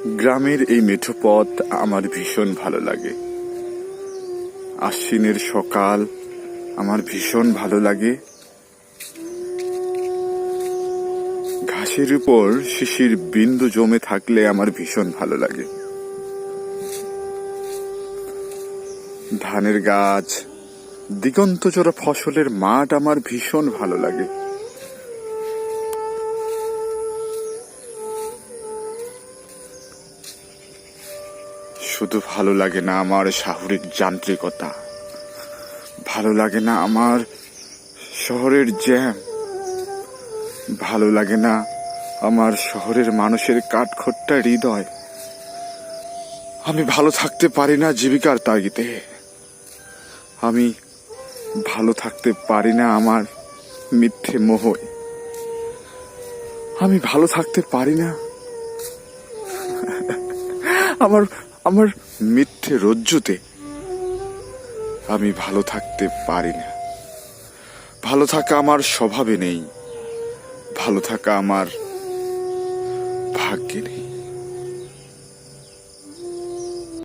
গ্রামের এই মেঠো পথ আমার ভীষণ ভালো লাগে। আশ্বিনের সকাল আমার ভীষণ ভালো লাগে। ঘাসের উপর শিশির বিন্দু জমে থাকলে আমার ভীষণ ভালো লাগে। ধানের গাছ, দিগন্তচড়া ফসলের মাঠ আমার ভীষণ ভালো লাগে। শুধু ভালো লাগে না আমার শহরের যান্ত্রিকতা, ভালো লাগে না আমার শহরের জ্যাম, ভালো লাগে না আমার শহরের মানুষের কাঠখোট্টা হৃদয়। আমি ভালো থাকতে পারি না জীবিকার তাগিদে, আমি ভালো থাকতে পারি না আমার মিথ্যে মোহে, আমি ভালো থাকতে পারি না আমার আমার মিথ্যে রজ্জুতে। আমি ভালো থাকতে পারি না। ভালো থাকা আমার স্বভাবে নেই, ভালো থাকা আমার ভাগ্যে নেই।